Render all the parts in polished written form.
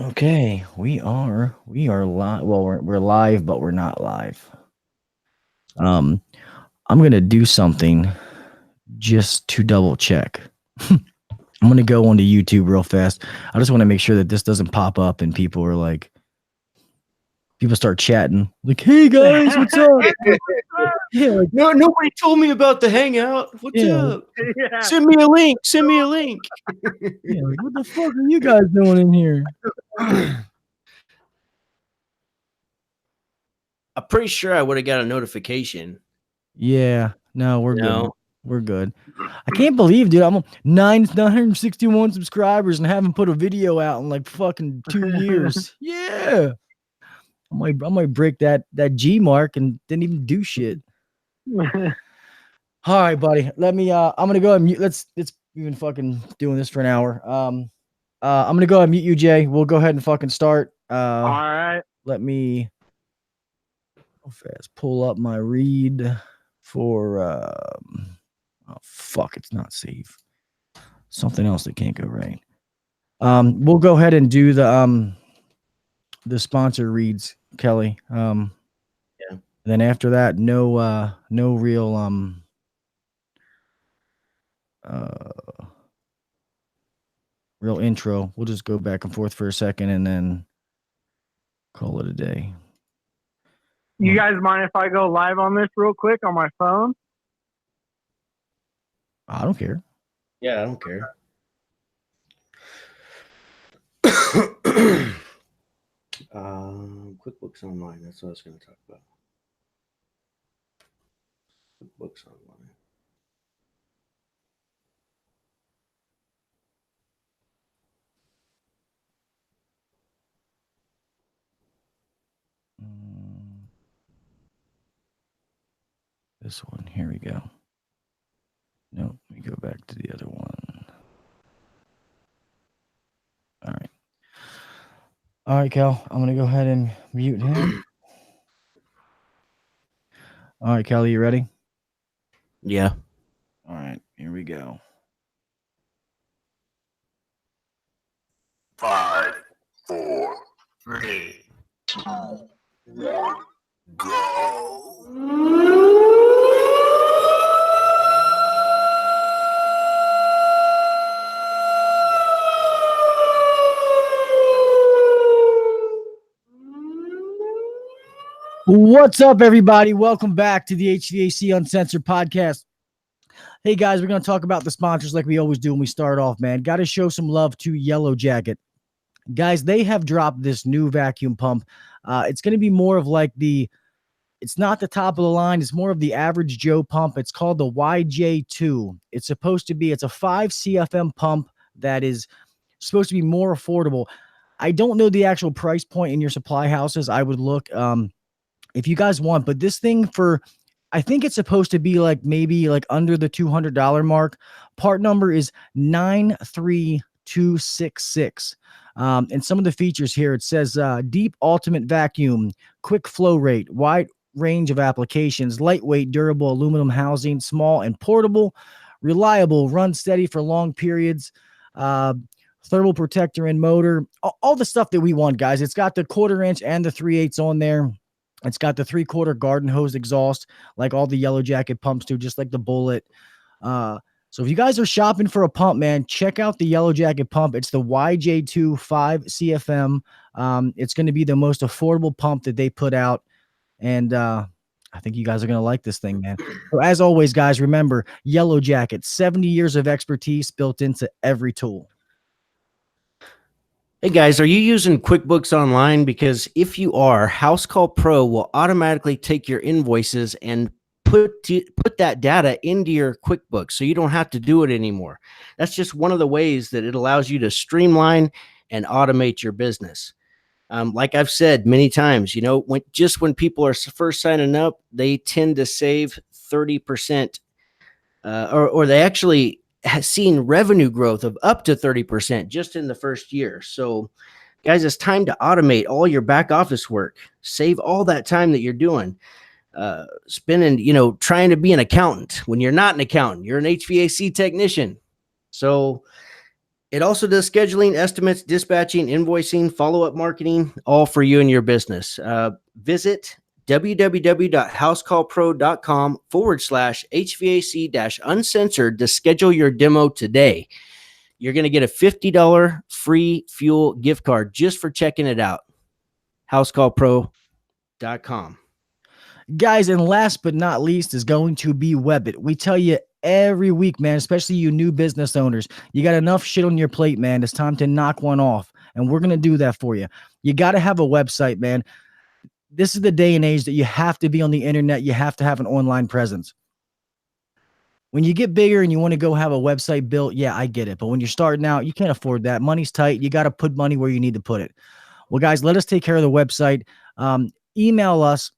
Okay, we are live. Well, we're live, but we're not live. Um, I'm gonna do something just to double check. I'm gonna go onto YouTube real fast. I just want to make sure that this doesn't pop up and people start chatting like, "Hey guys, what's up?" Yeah, like, No, nobody told me about the hangout. What's yeah, up? Yeah. Send me a link. Send me a link. yeah. Like, what the fuck are you guys doing in here? I'm pretty sure I would have got a notification. Yeah, no, we're good. No. We're good. I can't believe, dude. I'm 961 subscribers and haven't put a video out in like fucking 2 years. Yeah, I might break that G mark and didn't even do shit. All right, buddy. Let me. I'm gonna go and mute. Let's. We've been fucking doing this for an hour. I'm gonna go and mute you, Jay. We'll go ahead and fucking start. All right. Let me go fast pull up my read for. Oh fuck! It's not safe. Something else that can't go right. We'll go ahead and do the sponsor reads, Kelly. Yeah. Then after that, no real real intro. We'll just go back and forth for a second and then call it a day. You guys mind if I go live on this real quick on my phone? I don't care. Yeah, I don't care. QuickBooks Online. That's what I was going to talk about. QuickBooks Online. This one. Here we go. No, let me go back to the other one. All right. All right, Cal. I'm gonna go ahead and mute him. All right, Kelly, you ready? Yeah. All right, here we go. 5, 4, 3, 2, 1, go. What's up, everybody? Welcome back to the HVAC Uncensored podcast. Hey, guys, we're going to talk about the sponsors like we always do when we start off, man. Got to show some love to Yellow Jacket. Guys, they have dropped this new vacuum pump. It's going to be more of like it's not the top of the line. It's more of the average Joe pump. It's called the YJ2. It's a 5 CFM pump that is supposed to be more affordable. I don't know the actual price point in your supply houses. I would look if you guys want, but this thing I think it's supposed to be like maybe like under the $200 mark. Part number is 93266. And some of the features here, it says deep ultimate vacuum, quick flow rate, wide range of applications, lightweight, durable aluminum housing, small and portable, reliable, run steady for long periods, thermal protector and motor, all the stuff that we want, guys. It's got the 1/4 inch and the 3/8 on there. It's got the 3/4 garden hose exhaust, like all the Yellow Jacket pumps do, just like the Bullet. So if you guys are shopping for a pump, man, check out the Yellow Jacket pump. It's the YJ2 5 CFM. It's going to be the most affordable pump that they put out. And I think you guys are going to like this thing, man. So as always, guys, remember, Yellow Jacket, 70 years of expertise built into every tool. Hey guys, are you using QuickBooks Online? Because if you are, House Call Pro will automatically take your invoices and put that data into your QuickBooks, so you don't have to do it anymore. That's just one of the ways that it allows you to streamline and automate your business. Like I've said many times, when people are first signing up, they tend to save 30%, or they actually has seen revenue growth of up to 30% just in the first year. So guys, it's time to automate all your back office work. Save all that time that you're doing, spending, trying to be an accountant when you're not an accountant, you're an HVAC technician. So It also does scheduling, estimates, dispatching, invoicing, follow-up marketing, all for you and your business. Visit www.housecallpro.com/HVAC-uncensored to schedule your demo today. You're going to get a $50 free fuel gift card just for checking it out. Housecallpro.com. Guys, and last but not least is going to be Webbit. We tell you every week, man, especially you new business owners, you got enough shit on your plate, man. It's time to knock one off, and we're going to do that for you. You got to have a website, man. This is the day and age that you have to be on the internet. You have to have an online presence. When you get bigger and you want to go have a website built, yeah, I get it. But when you're starting out, you can't afford that. Money's tight. You got to put money where you need to put it. Well, guys, let us take care of the website. Email us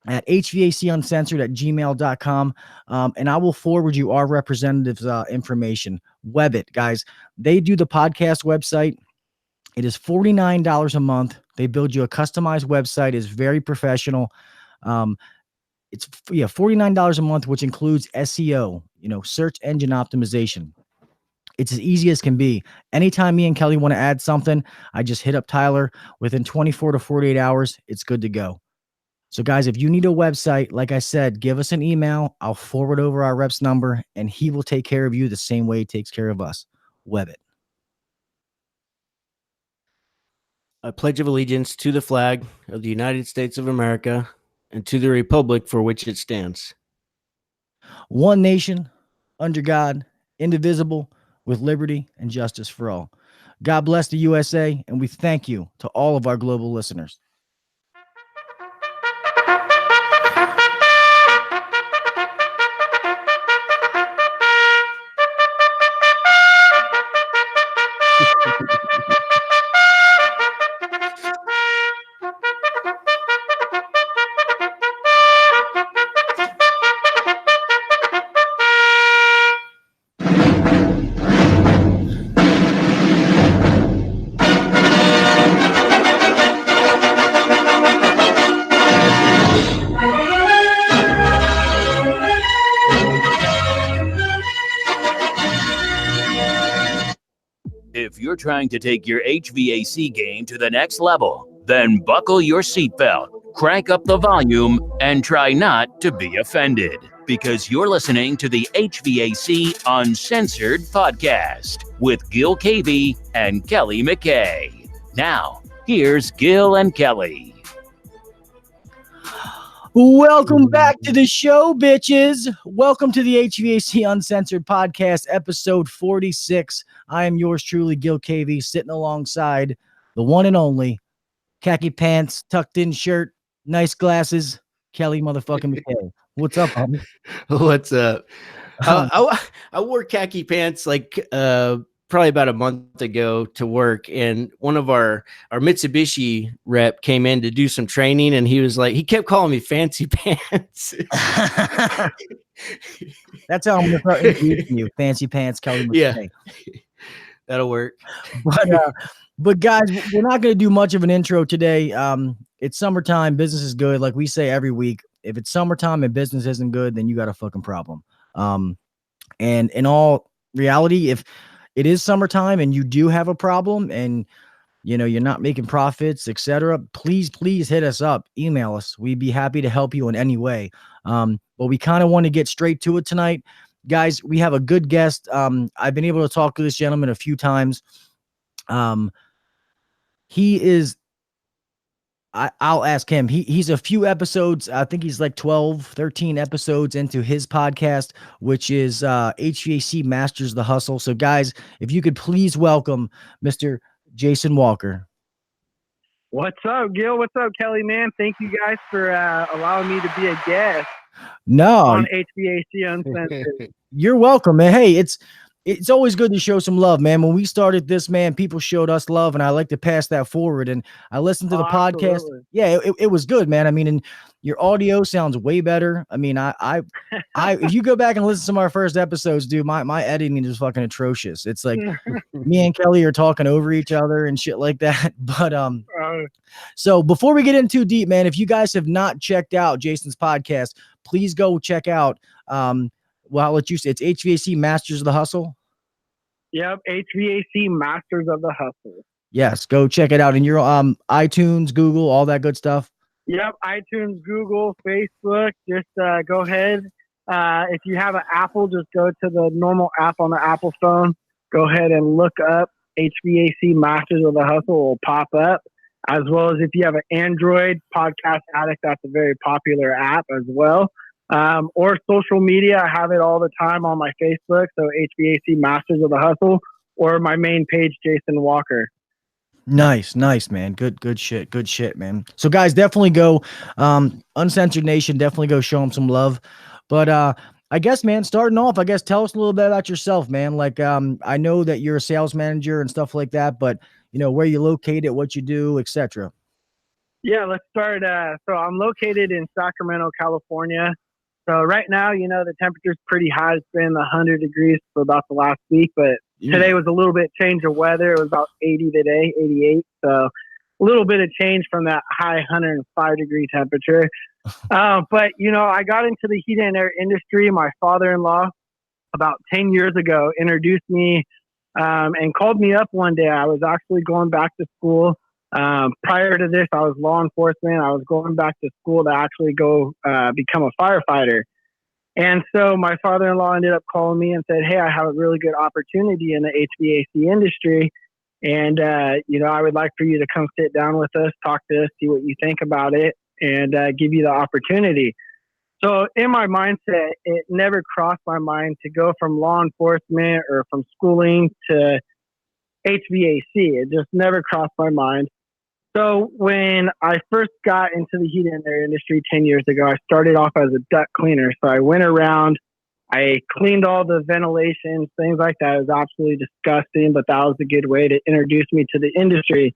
at hvacuncensored@gmail.com. And I will forward you our representative's information. Webbit, guys. They do the podcast website. It is $49 a month. They build you a customized website. It's very professional. It's $49 a month, which includes SEO, search engine optimization. It's as easy as can be. Anytime me and Kelly want to add something, I just hit up Tyler. Within 24 to 48 hours, it's good to go. So guys, if you need a website, like I said, give us an email. I'll forward over our rep's number, and he will take care of you the same way he takes care of us. Webbit. I pledge of allegiance to the flag of the United States of America and to the republic for which it stands. One nation, under God, indivisible, with liberty and justice for all. God bless the USA, and we thank you to all of our global listeners. If you're trying to take your HVAC game to the next level, then buckle your seatbelt, crank up the volume, and try not to be offended, because you're listening to the HVAC Uncensored podcast with Gil Cavey and Kelly McKay. Now, here's Gil and Kelly. Welcome back to the show, bitches. Welcome to the HVAC Uncensored podcast, episode 46. I am yours truly, Gil Cavey, sitting alongside the one and only khaki pants, tucked in shirt, nice glasses, Kelly motherfucking McKay. What's up, homie? What's up? I wore khaki pants probably about a month ago to work, and one of our Mitsubishi rep came in to do some training, and he kept calling me fancy pants. That's how I'm going to start introducing you, fancy pants, Kelly McKay. Yeah, that'll work. But guys, we're not going to do much of an intro today. It's summertime. Business is good. Like we say every week, if it's summertime and business isn't good, then you got a fucking problem. And in all reality, if it is summertime and you do have a problem and you're not making profits, etc., please hit us up, email us. We'd be happy to help you in any way. But we kind of want to get straight to it tonight. Guys, we have a good guest. I've been able to talk to this gentleman a few times. I'll ask him. He's a few episodes. I think he's like 12, 13 episodes into his podcast, which is HVAC Masters the Hustle. So guys, if you could please welcome Mr. Jason Walker. What's up, Gil? What's up, Kelly, man? Thank you guys for allowing me to be a guest on HVAC Uncensored. You're welcome, man. Hey, it's always good to show some love, man. When we started this, man, people showed us love, and I like to pass that forward. And I listened to the podcast. Absolutely. Yeah, it was good, man. I mean, and your audio sounds way better. I mean, I if you go back and listen to some of our first episodes, dude, my editing is fucking atrocious. It's like me and Kelly are talking over each other and shit like that. But so before we get in too deep, man, if you guys have not checked out Jason's podcast, please go check out. Well, I'll let you say it's HVAC Masters of the Hustle. Yep, HVAC Masters of the Hustle. Yes, go check it out. And you're iTunes, Google, all that good stuff. Yep, iTunes, Google, Facebook. Just go ahead. If you have an Apple, just go to the normal app on the Apple phone. Go ahead and look up HVAC Masters of the Hustle. It will pop up. As well as if you have an Android, Podcast Addict, that's a very popular app as well. Or social media, I have it all the time on my Facebook. So HVAC Masters of the Hustle, or my main page, Jason Walker. Nice, man. Good shit, man. So guys, definitely go, Uncensored Nation, definitely go show them some love. But I guess, man, starting off, tell us a little bit about yourself, man. Like, I know that you're a sales manager and stuff like that, but where you located, what you do, etc. Yeah, let's start. So I'm located in Sacramento, California. So right now, the temperature's pretty high. It's been 100 degrees for about the last week, but today was a little bit change of weather. It was about 80 today, 88. So a little bit of change from that high 105 degree temperature. But, I got into the heat and air industry. My father-in-law, about 10 years ago, introduced me and called me up one day. I was actually going back to school. Prior to this, I was law enforcement. I was going back to school to actually go become a firefighter. And so my father-in-law ended up calling me and said, hey, I have a really good opportunity in the HVAC industry. And, I would like for you to come sit down with us, talk to us, see what you think about it, and give you the opportunity. So in my mindset, it never crossed my mind to go from law enforcement or from schooling to HVAC. It just never crossed my mind. So when I first got into the heat and air industry 10 years ago, I started off as a duct cleaner. So I went around, I cleaned all the ventilations, things like that. It was absolutely disgusting, but that was a good way to introduce me to the industry.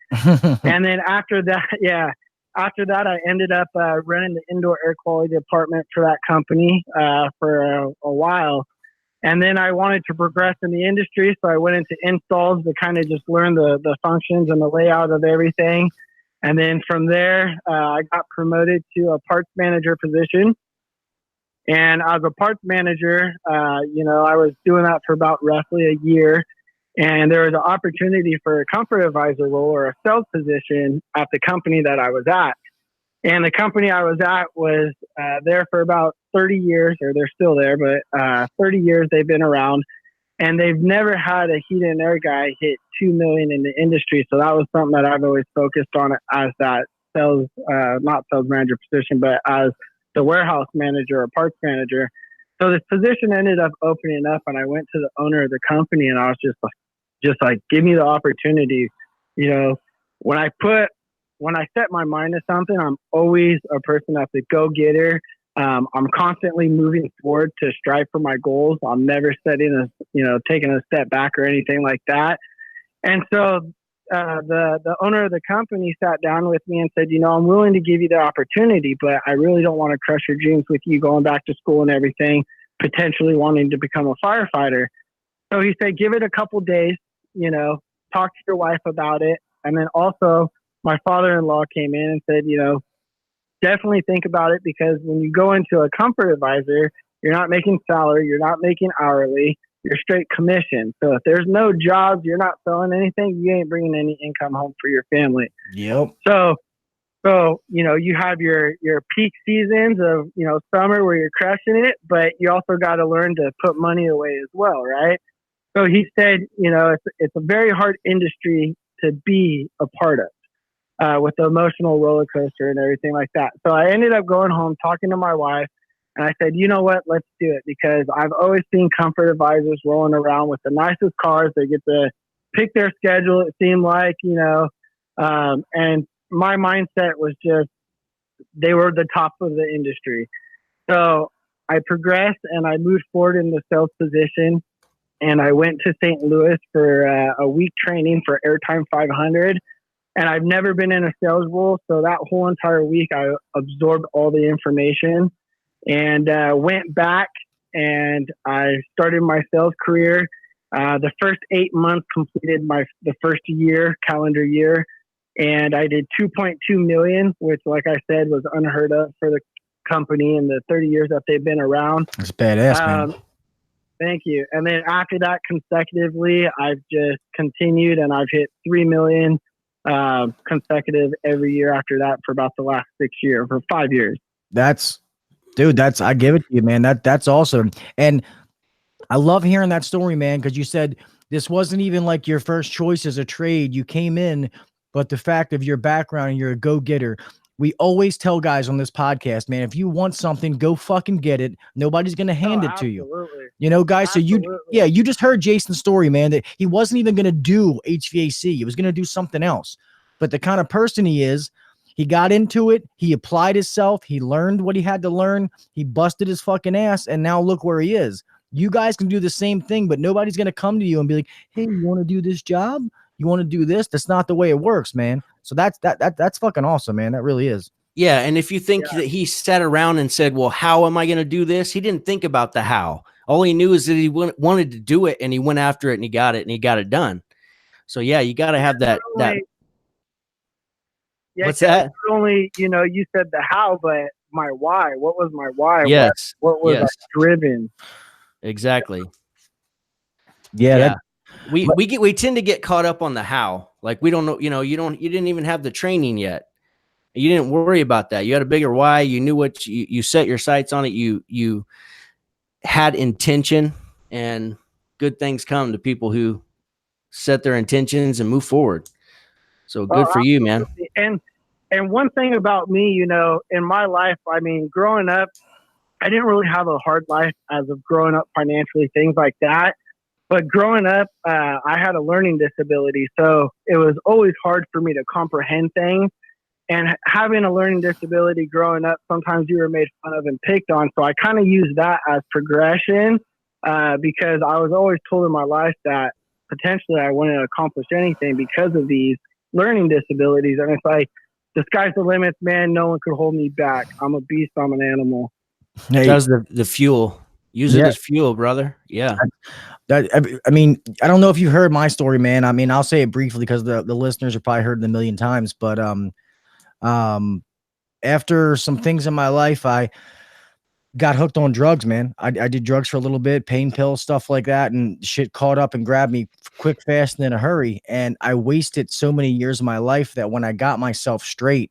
And then after that, I ended up running the indoor air quality department for that company for a while. And then I wanted to progress in the industry, so I went into installs to kind of just learn the functions and the layout of everything. And then from there, I got promoted to a parts manager position. And as a parts manager, I was doing that for about roughly a year. And there was an opportunity for a comfort advisor role or a sales position at the company that I was at. And the company I was at was there for about 30 years, or they're still there, but 30 years they've been around. And they've never had a heat and air guy hit $2 million in the industry. So that was something that I've always focused on as that sales, not sales manager position, but as the warehouse manager or parts manager. So this position ended up opening up, and I went to the owner of the company, and I was just like, give me the opportunity. When I set my mind to something, I'm always a person that's a go-getter. I'm constantly moving forward to strive for my goals. I'm never taking a step back or anything like that. And so the owner of the company sat down with me and said, I'm willing to give you the opportunity, but I really don't want to crush your dreams with you going back to school and everything, potentially wanting to become a firefighter. So he said, give it a couple days, talk to your wife about it. And then also my father-in-law came in and said, definitely think about it, because when you go into a comfort advisor, you're not making salary, you're not making hourly, you're straight commission. So if there's no jobs, you're not selling anything, you ain't bringing any income home for your family. Yep. So you have your peak seasons of, summer where you're crushing it, but you also got to learn to put money away as well, right? So he said, it's a very hard industry to be a part of. With the emotional roller coaster and everything like that. So I ended up going home, talking to my wife, and I said, you know what, let's do it, because I've always seen comfort advisors rolling around with the nicest cars. They get to pick their schedule, it seemed like, and my mindset was just, they were the top of the industry. So I progressed and I moved forward in the sales position, and I went to St. Louis for a week training for Airtime 500. And I've never been in a sales role. So that whole entire week, I absorbed all the information and went back, and I started my sales career. The first 8 months completed the first calendar year. And I did 2.2 million, which, like I said, was unheard of for the company in the 30 years that they've been around. That's badass, man. Thank you. And then after that, consecutively, I've just continued, and I've hit 3 million consecutive every year after that for about the last 5 years. I give it to you, man. That's awesome. And I love hearing that story, man, because you said this wasn't even like your first choice as a trade. You came in, but the fact of your background and you're a go-getter. We always tell guys on this podcast, man, if you want something, go fucking get it. Nobody's going to hand it to you. You know, guys, Absolutely. so you just heard Jason's story, man, that he wasn't even going to do HVAC. He was going to do something else. But the kind of person he is, he got into it. He applied himself. He learned what he had to learn. He busted his fucking ass. And now look where he is. You guys can do the same thing, but nobody's going to come to you and be like, hey, you want to do this job? You want to do this? That's not the way it works, man. So that's fucking awesome, man. That really is. Yeah. And if you think that he sat around and said, well, how am I going to do this? He didn't think about the how. All he knew is that he wanted to do it, and he went after it, and he got it done. So yeah, you got to have that. Yeah, what's that? Only, you said the how, but my why. What was my why? Yes. What was I driven? Exactly. Yeah. We tend to get caught up on the how. Like, we don't know, you didn't even have the training yet. You didn't worry about that. You had a bigger why. You knew what you set your sights on it. You had intention, and good things come to people who set their intentions and move forward. So good for you, man. And one thing about me, in my life, I mean, growing up, I didn't really have a hard life as of growing up financially, things like that. But growing up, I had a learning disability. So it was always hard for me to comprehend things. And having a learning disability growing up, sometimes you were made fun of and picked on. So I kind of used that as progression because I was always told in my life that potentially I wouldn't accomplish anything because of these learning disabilities. And it's like, the sky's the limit, man. No one could hold me back. I'm a beast. I'm an animal. Hey. That was the fuel. Use it as fuel, brother. Yeah. I mean, I don't know if you heard my story, man. I mean, I'll say it briefly because the listeners have probably heard it a million times. But after some things in my life, I got hooked on drugs, man. I did drugs for a little bit, pain pills, stuff like that, and shit caught up and grabbed me quick, fast, and in a hurry. And I wasted so many years of my life that when I got myself straight,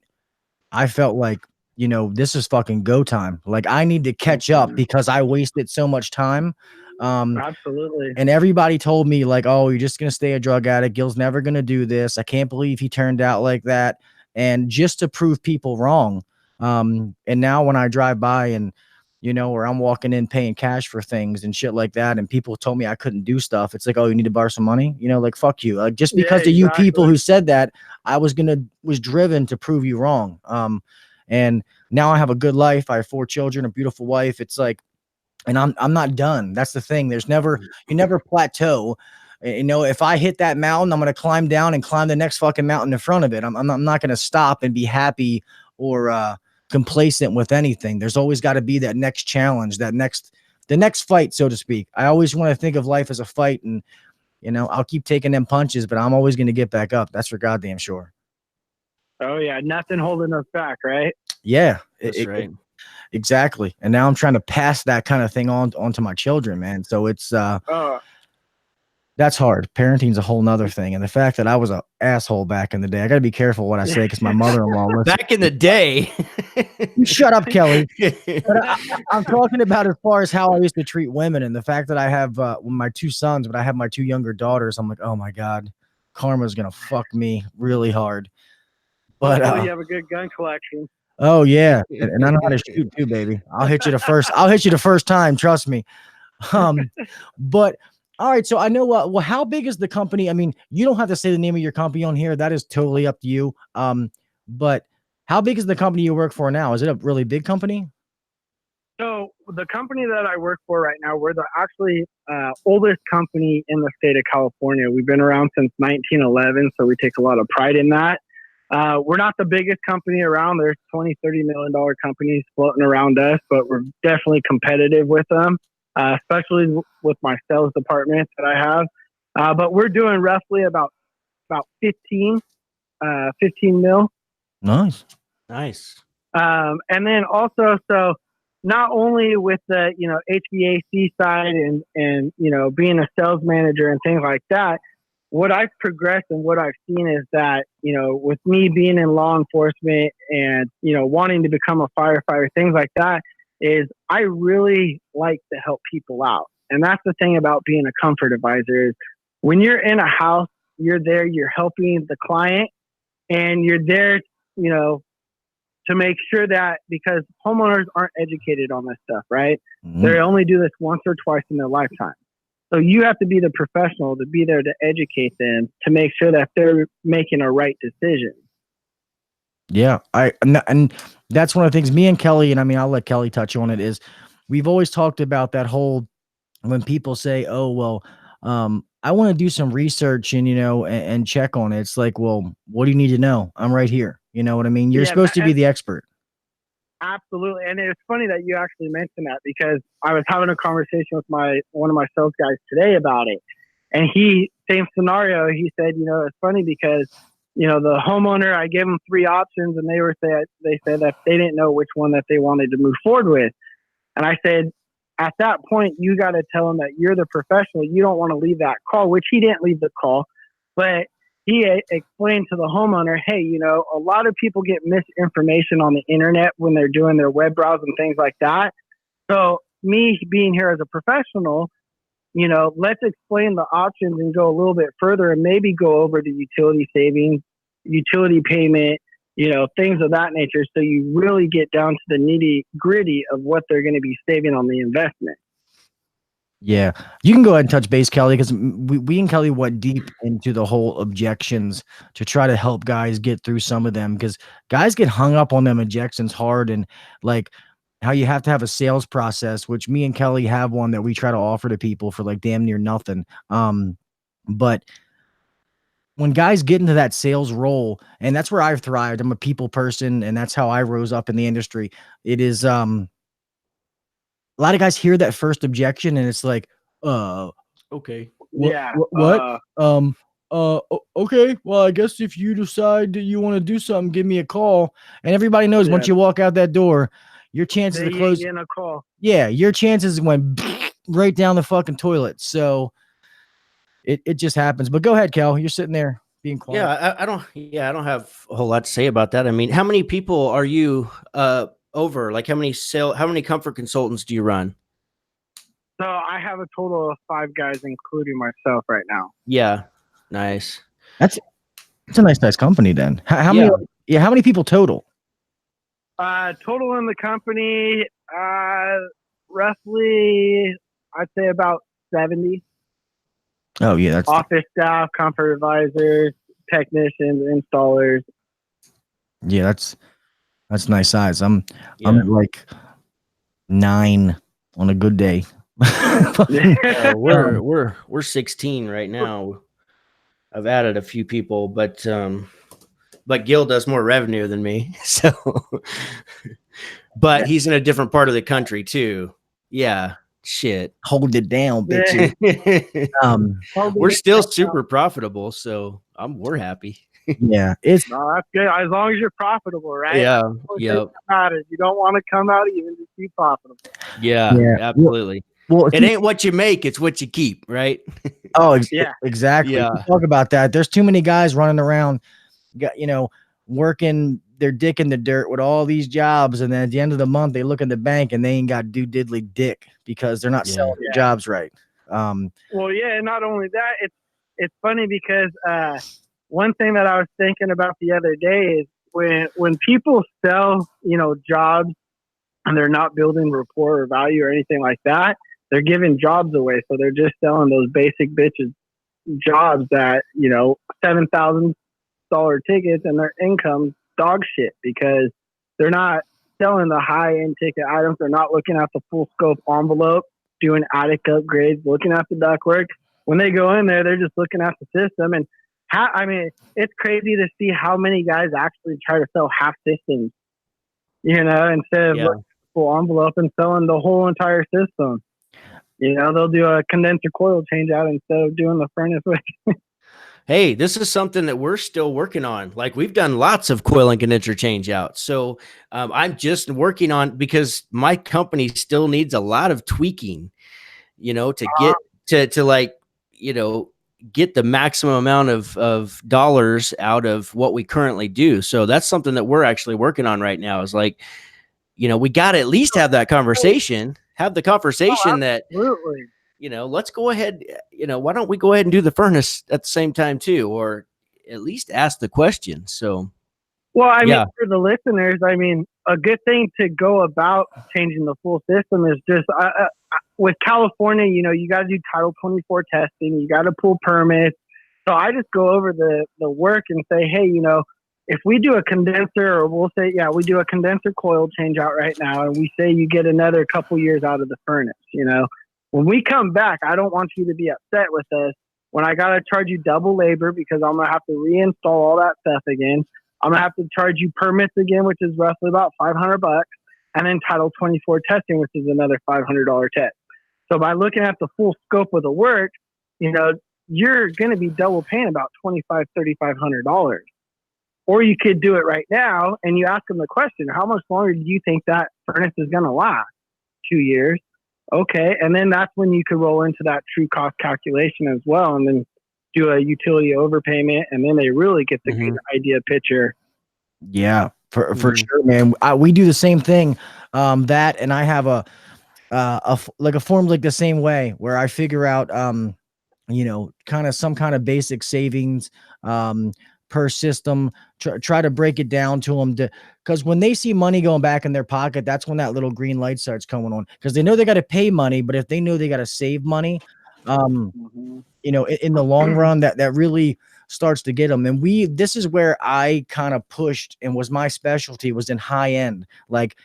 I felt like, this is fucking go time. Like, I need to catch up because I wasted so much time. Absolutely. And everybody told me, like, oh, you're just going to stay a drug addict. Gil's never going to do this. I can't believe he turned out like that. And just to prove people wrong. And now when I drive by and, or I'm walking in paying cash for things and shit like that, and people told me I couldn't do stuff, it's like, oh, you need to borrow some money? Like, fuck you. Like, just because of you people who said that, I was driven to prove you wrong. And now I have a good life. I have 4 children, a beautiful wife. It's like, and I'm not done. That's the thing. You never plateau. If I hit that mountain, I'm going to climb down and climb the next fucking mountain in front of it. I'm not going to stop and be happy or complacent with anything. There's always got to be that next challenge, the next fight, so to speak. I always want to think of life as a fight, and I'll keep taking them punches, but I'm always going to get back up. That's for goddamn sure. Oh yeah, nothing holding us back, right? Yeah, that's right. Exactly. And now I'm trying to pass that kind of thing onto my children, man. So it's that's hard. Parenting's a whole nother thing. And the fact that I was an asshole back in the day, I got to be careful what I say because my mother-in-law listens. Back in the day. You shut up, Kelly. But I'm talking about as far as how I used to treat women, and the fact that I have my 2 sons, but I have my 2 younger daughters. I'm like, oh my God, karma's going to fuck me really hard. But you have a good gun collection. Oh yeah, and I know how to shoot too, baby. I'll hit you the first time. Trust me. But all right. So I know. Well, how big is the company? I mean, you don't have to say the name of your company on here. That is totally up to you. But how big is the company you work for now? Is it a really big company? So the company that I work for right now, we're the actually oldest company in the state of California. We've been around since 1911, so we take a lot of pride in that. We're not the biggest company around. There's $20, $30 million companies floating around us, but we're definitely competitive with them, especially with my sales department that I have. But we're doing roughly about 15 mil. Nice. Nice. And then also, so not only with the, HVAC side and, being a sales manager and things like that, what I've progressed and what I've seen is that, with me being in law enforcement and, wanting to become a firefighter, things like that, is I really like to help people out. And that's the thing about being a comfort advisor is when you're in a house, you're there, you're helping the client, and you're there, to make sure that, because homeowners aren't educated on this stuff, right? Mhm. They only do this once or twice in their lifetime. So you have to be the professional to be there to educate them to make sure that they're making a right decision. Yeah, and that's one of the things me and Kelly, and I mean, I'll let Kelly touch on it, is we've always talked about that whole, when people say, oh, well, I want to do some research and, and check on it. It's like, well, what do you need to know? I'm right here. You know what I mean? You're Yeah, supposed to be the expert. Absolutely. And it's funny that you actually mentioned that, because I was having a conversation with one of my sales guys today about it. And same scenario, he said, it's funny because, the homeowner, I gave them 3 options and they said that they didn't know which one that they wanted to move forward with. And I said, at that point, you got to tell them that you're the professional. You don't want to leave that call, which he didn't leave the call, but he explained to the homeowner, hey, a lot of people get misinformation on the internet when they're doing their web browse and things like that. So me being here as a professional, let's explain the options and go a little bit further and maybe go over the utility savings, utility payment, things of that nature. So you really get down to the nitty gritty of what they're going to be saving on the investment. Yeah, you can go ahead and touch base, Kelly, because we and Kelly went deep into the whole objections to try to help guys get through some of them, because guys get hung up on them objections hard, and like how you have to have a sales process, which me and Kelly have one that we try to offer to people for like damn near nothing. But when guys get into that sales role, and that's where I've thrived, I'm a people person, and that's how I rose up in the industry. It is a lot of guys hear that first objection and it's like, Okay. what? Okay. Well, I guess if you decide that you want to do something, give me a call. And everybody knows once you walk out that door, your chances of closing, getting a call. Yeah, your chances went right down the fucking toilet. So it just happens. But go ahead, Kel. You're sitting there being quiet. Yeah, I don't have a whole lot to say about that. I mean, how many people are you over? Like how many comfort consultants do you run? So I have a total of 5 guys, including myself right now. Yeah. Nice. It's a nice company then. How many people total? Total in the company, roughly, I'd say about 70. Oh yeah, that's office staff, comfort advisors, technicians, installers. Yeah, that's nice size. I'm like 9 on a good day. We're 16 right now. I've added a few people, but Gil does more revenue than me. So, but he's in a different part of the country too. Yeah. Shit. Hold it down, bitches. We're still super profitable, so we're happy. Yeah, that's good. As long as you're profitable, right? Yeah. Yep. You don't want to come out even just be profitable. Yeah. Absolutely. Well, it ain't what you make, it's what you keep, right? Exactly. Yeah. Talk about that. There's too many guys running around, working their dick in the dirt with all these jobs, and then at the end of the month they look in the bank and they ain't got do diddly dick because they're not selling their jobs right. Well, yeah, and not only that, it's funny because one thing that I was thinking about the other day is when people sell, jobs and they're not building rapport or value or anything like that, they're giving jobs away. So they're just selling those basic bitches jobs that, $7,000 tickets, and their income's dog shit because they're not selling the high end ticket items. They're not looking at the full scope envelope, doing attic upgrades, looking at the ductwork. When they go in there, they're just looking at the system. And it's crazy to see how many guys actually try to sell half systems, instead of looking at the full envelope and selling the whole entire system. They'll do a condenser coil change out instead of doing the furnace with. hey, this is something that we're still working on. Like we've done lots of coil and condenser change out. So I'm just working on, because my company still needs a lot of tweaking, to get to like, get the maximum amount of dollars out of what we currently do. So that's something that we're actually working on right now, is like, we got to at least have that conversation, that, Absolutely. let's go ahead, why don't we go ahead and do the furnace at the same time too, or at least ask the question. So, Well, I mean, Yeah. for the listeners, I mean, a good thing to go about changing the full system is just with California, you got to do Title 24 testing. You got to pull permits. So I just go over the work and say, hey, if we do a condenser, or we'll say, yeah, we do a condenser coil change out right now, and we say you get another couple years out of the furnace, when we come back, I don't want you to be upset with us when I got to charge you double labor, because I'm going to have to reinstall all that stuff again. I'm going to have to charge you permits again, which is roughly about $500, and then Title 24 testing, which is another $500 test. So by looking at the full scope of the work, you're going to be double paying about $2,500, $3,500. Or you could do it right now, and you ask them the question, how much longer do you think that furnace is going to last? 2 years. Okay. And then that's when you could roll into that true cost calculation as well, and then do a utility overpayment, and then they really get the good idea picture. Yeah, for sure, man. We do the same thing. That, and I have a form like the same way, where I figure out, kind of some kind of basic savings, per system, try to break it down to them, because when they see money going back in their pocket, that's when that little green light starts coming on, because they know they got to pay money, but if they know they got to save money, in the long run, that really starts to get them. And this is where I kind of pushed, and was my specialty, was in high end, like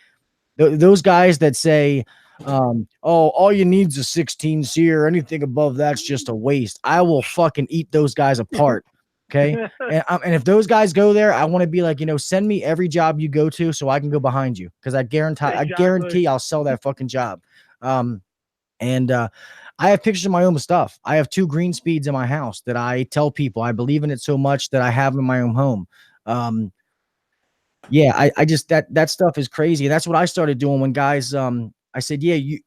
those guys that say, all you need is a 16 SEER, anything above that's just a waste. I will fucking eat those guys apart. Okay. And if those guys go there, I want to be like, send me every job you go to so I can go behind you, because I guarantee I'll sell that fucking job. And I have pictures of my own stuff. I have 2 green speeds in my house that I tell people I believe in it so much that I have in my own home. Yeah, I just, that stuff is crazy. And that's what I started doing when guys, I said, yeah, you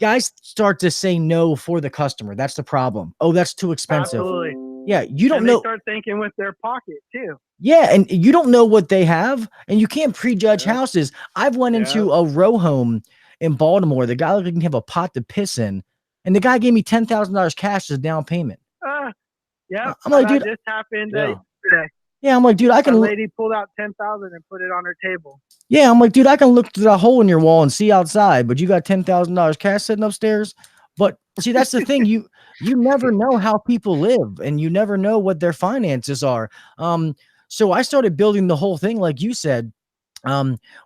guys start to say no for the customer. That's the problem. Oh, that's too expensive. Absolutely. Yeah, you don't and know. They start thinking with their pocket too. Yeah, and you don't know what they have, and you can't prejudge houses. I've went into a row home in Baltimore. The guy looked like he can have a pot to piss in, and the guy gave me $10,000 cash as a down payment. Yeah, I'm like, dude, this happened yesterday. Yeah, I'm like, dude, I can. A lady pulled out $10,000 and put it on her table. Yeah, I'm like, dude, I can look through that hole in your wall and see outside, but you got $10,000 cash sitting upstairs. But see, that's the thing. You never know how people live, and you never know what their finances are. So I started building the whole thing, like you said.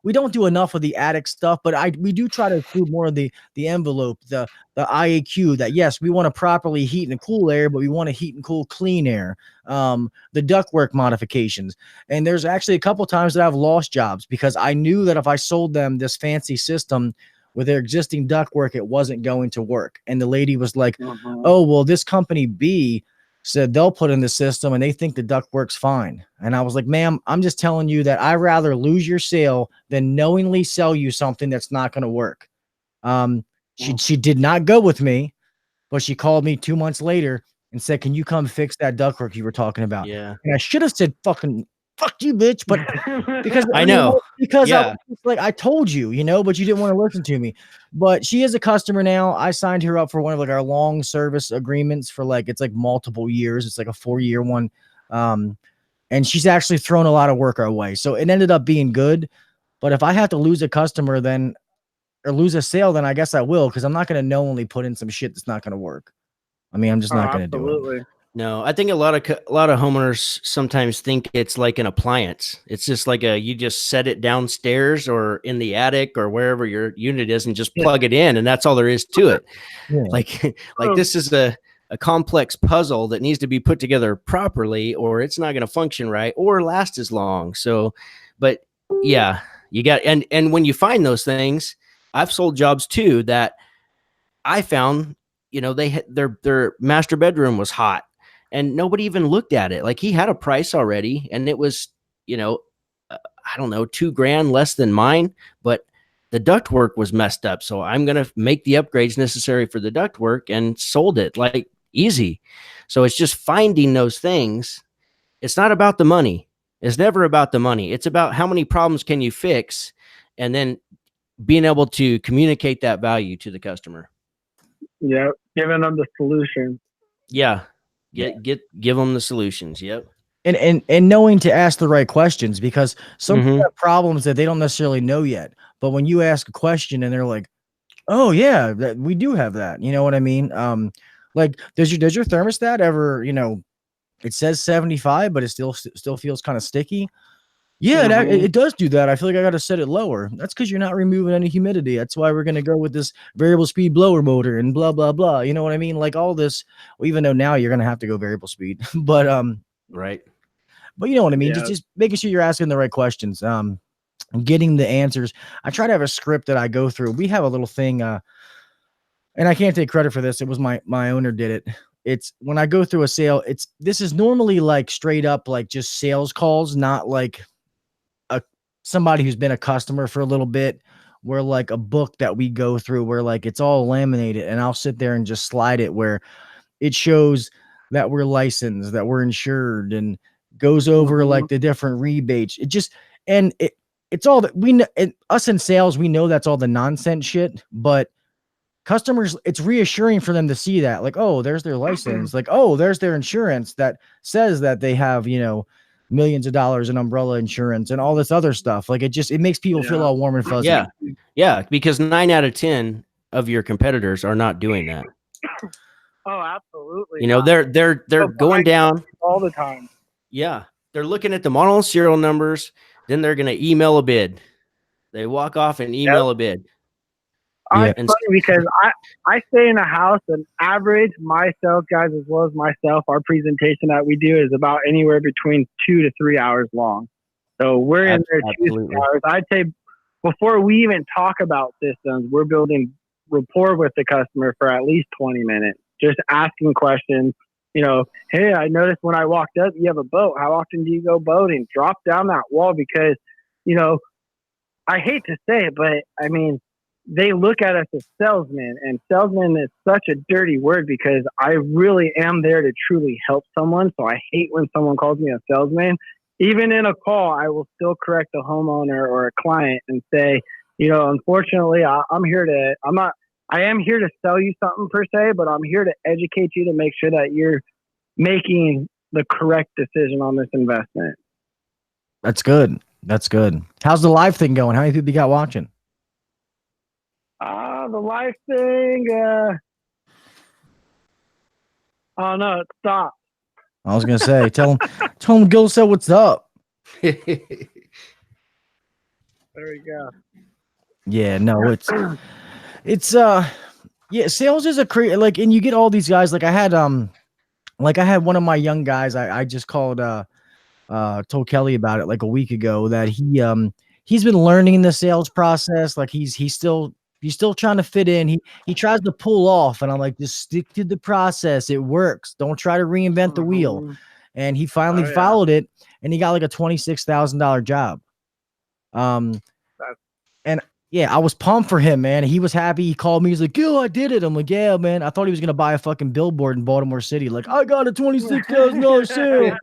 We don't do enough of the attic stuff, but we do try to include more of the envelope, the IAQ, that yes, we want to properly heat and cool air, but we want to heat and cool clean air. The ductwork modifications. And there's actually a couple times that I've lost jobs because I knew that if I sold them this fancy system with their existing ductwork, it wasn't going to work. And the lady was like, oh, well, this company B said they'll put in the system and they think the duct works fine. And I was like, ma'am, I'm just telling you that I'd rather lose your sale than knowingly sell you something that's not going to work. She did not go with me, but she called me 2 months later and said, can you come fix that ductwork you were talking about? Yeah. And I should have said, fuck you, bitch. But because I know, because I was like, I told you, but you didn't want to listen to me. But she is a customer now. I signed her up for one of like our long service agreements for it's multiple years. It's like a 4-year one. And she's actually thrown a lot of work our way. So it ended up being good. But if I have to lose a customer or lose a sale, then I guess I will, because I'm not going to knowingly put in some shit that's not going to work. I mean, I'm just not going to do it. No, I think a lot of homeowners sometimes think it's like an appliance. It's just like you just set it downstairs or in the attic or wherever your unit is and just plug it in, and that's all there is to it. Yeah. Like this is a complex puzzle that needs to be put together properly, or it's not going to function right or last as long. So, but yeah, you got and when you find those things, I've sold jobs too that I found, their master bedroom was hot. and nobody even looked at it. Like he had a price already, and it was, you know, I don't know, $2,000 less than mine, but the ductwork was messed up. So I'm going to make the upgrades necessary for the ductwork and sold it like easy. So it's just finding those things. It's not about the money. It's never about the money. It's about how many problems can you fix, and then being able to communicate that value to the customer. Yep. Giving them the solution. Yeah. Give them the solutions. Yep. And knowing to ask the right questions, because some people Mhm. have problems that they don't necessarily know yet. But when you ask a question and they're like, "Oh yeah, we do have that," you know what I mean? Like does your thermostat ever, it says 75, but it still feels kind of sticky? Yeah, it does do that. I feel like I got to set it lower. That's because you're not removing any humidity. That's why we're going to go with this variable speed blower motor and blah, blah, blah. You know what I mean? Like all this, well, even though now you're going to have to go variable speed, but Right. you know what I mean? Yeah. Just making sure you're asking the right questions, getting the answers. I try to have a script that I go through. We have a little thing, and I can't take credit for this. It was my owner did it. It's when I go through a sale, this is normally like straight up, like just sales calls, not like somebody who's been a customer for a little bit, where like a book that we go through where like it's all laminated, and I'll sit there and just slide it where it shows that we're licensed, that we're insured, and goes over like the different rebates. It just, and it's all that we know. Us in sales, we know that's all the nonsense shit, but customers, it's reassuring for them to see that, like, oh, there's their license, like, oh, there's their insurance that says that they have, millions of dollars in umbrella insurance and all this other stuff. Like it makes people feel all warm and fuzzy. Yeah. Yeah. Because 9 out of 10 of your competitors are not doing that. Oh, absolutely. They're going down all the time. Yeah. They're looking at the model serial numbers. Then they're going to email a bid. They walk off and email a bid. It's funny because I stay in a house, and average, my sales guys as well as myself, our presentation that we do is about anywhere between 2 to 3 hours long. So we're in there 2 to 3 hours. I'd say before we even talk about systems, we're building rapport with the customer for at least 20 minutes, just asking questions. Hey, I noticed when I walked up, you have a boat. How often do you go boating? Drop down that wall because, I hate to say it, but I mean, they look at us as salesmen, and salesman is such a dirty word because I really am there to truly help someone. So I hate when someone calls me a salesman. Even in a call, I will still correct a homeowner or a client and say, unfortunately, I am here to sell you something per se, but I'm here to educate you to make sure that you're making the correct decision on this investment. That's good. How's the live thing going? How many people you got watching? The live thing, oh no, it stopped. I was gonna say, tell him Gil said what's up. There we go. Yeah, no, it's sales is and you get all these guys. Like I had one of my young guys, I just called told Kelly about it like a week ago, that he's been learning the sales process. Like he's still trying to fit in. He tries to pull off, and I'm like, just stick to the process. It works. Don't try to reinvent the wheel. And he finally followed it, and he got like a $26,000 job. And yeah, I was pumped for him, man. He was happy. He called me. He's like, "Gil, I did it." I'm like, "Yeah, man." I thought he was gonna buy a fucking billboard in Baltimore City. Like, I got a $26,000 sale.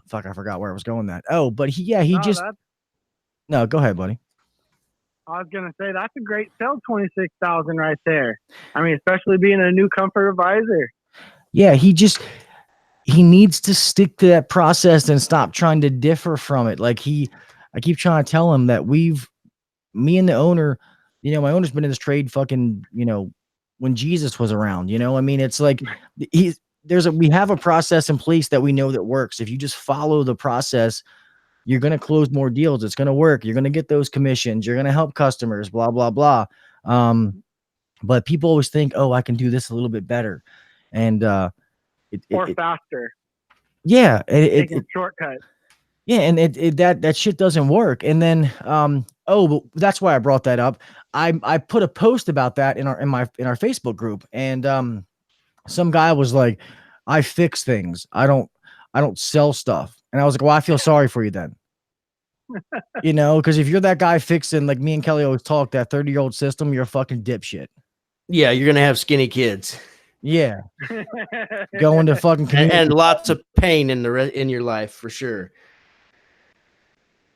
Fuck, I forgot where I was going. No, go ahead, buddy. I was gonna say that's a great sell, 26,000 right there. I mean, especially being a new comfort advisor. Yeah, he needs to stick to that process and stop trying to differ from it. Like I keep trying to tell him that me and the owner, my owner's been in this trade fucking, when Jesus was around, I mean, it's like we have a process in place that we know that works. If you just follow the process, you're going to close more deals. It's going to work. You're going to get those commissions. You're going to help customers, blah, blah, blah. But people always think, oh, I can do this a little bit better. And, faster. Yeah. Taking shortcuts. Yeah. And that shit doesn't work. And then, but that's why I brought that up. I put a post about that in our Facebook group. And, some guy was like, I fix things. I don't sell stuff. And I was like, well, I feel sorry for you then. You know, because if you're that guy fixing, like me and Kelly always talk, that 30-year-old system, you're a fucking dipshit. Yeah, you're gonna have skinny kids. Yeah. Going to fucking and lots of pain in in your life for sure.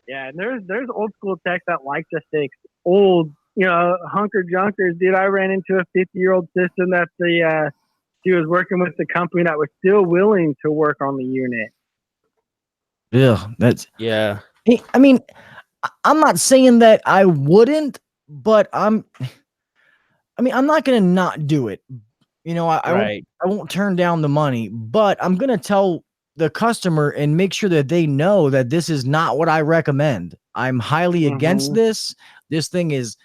Yeah, and there's old school techs that like to fix old, hunker junkers. Dude, I ran into a 50-year-old system that she was working with the company that was still willing to work on the unit. Yeah, yeah. I mean, I'm not saying that I wouldn't, but I'm not gonna not do it. I won't turn down the money, but I'm gonna tell the customer and make sure that they know that this is not what I recommend. I'm highly against this. This thing is,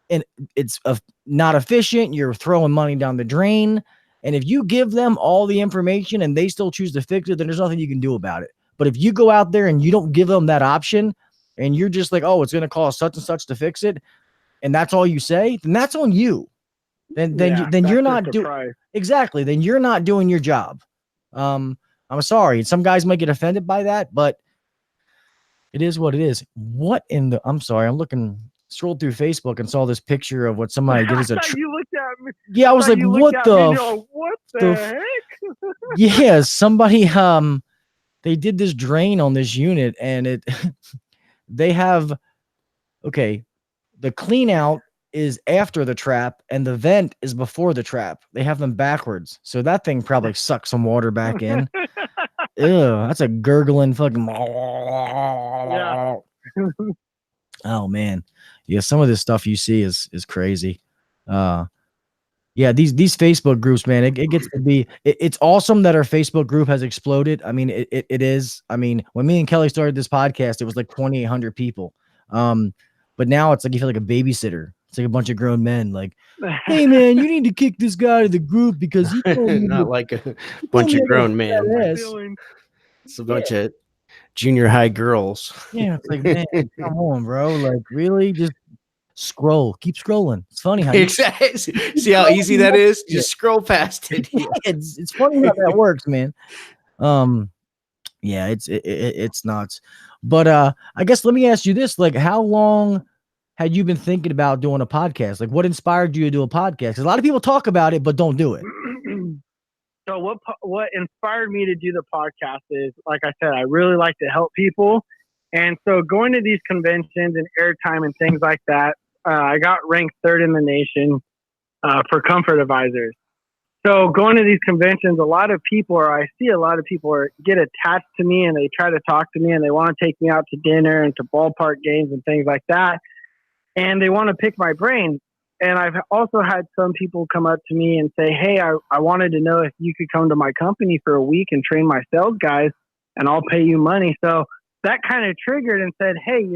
and it's not efficient. You're throwing money down the drain. And if you give them all the information and they still choose to fix it, then there's nothing you can do about it. But if you go out there and you don't give them that option and you're just like, oh, it's going to cost such and such to fix it, and that's all you say, then that's on you. Then you're not doing exactly. Then you're not doing your job. I'm sorry. Some guys might get offended by that, but it is what it is. I'm sorry. Scrolled through Facebook and saw this picture of what somebody did as a you looked at me. Yeah, I was like, what the heck? Yeah, somebody they did this drain on this unit, and they have the clean out is after the trap and the vent is before the trap. They have them backwards. So that thing probably sucks some water back in. Ew, that's a gurgling fucking. Yeah. Oh man. Yeah, some of this stuff you see is crazy. Yeah, these Facebook groups, man, it gets to be it's awesome that our Facebook group has exploded. I mean, it is. I mean, when me and Kelly started this podcast, it was like 2,800 people. But now it's like you feel like a babysitter. It's like a bunch of grown men like, hey man, you need to kick this guy to the group because he told me not like a bunch of grown men. It's a bunch of junior high girls. Yeah, it's like, man, come on, bro. Like, really? Just keep scrolling. It's funny how see how easy that is. Just scroll past it. It's funny how that works, man. Yeah, it's nuts. But I guess let me ask you this: like, how long had you been thinking about doing a podcast? Like, what inspired you to do a podcast? Because a lot of people talk about it but don't do it. So what inspired me to do the podcast is, like I said, I really like to help people, and so going to these conventions and airtime and things like that. I got ranked 3rd in the nation for comfort advisors. So going to these conventions, I see a lot of people get attached to me and they try to talk to me and they want to take me out to dinner and to ballpark games and things like that. And they want to pick my brain. And I've also had some people come up to me and say, hey, I wanted to know if you could come to my company for a week and train my sales guys and I'll pay you money. So that kind of triggered and said, hey,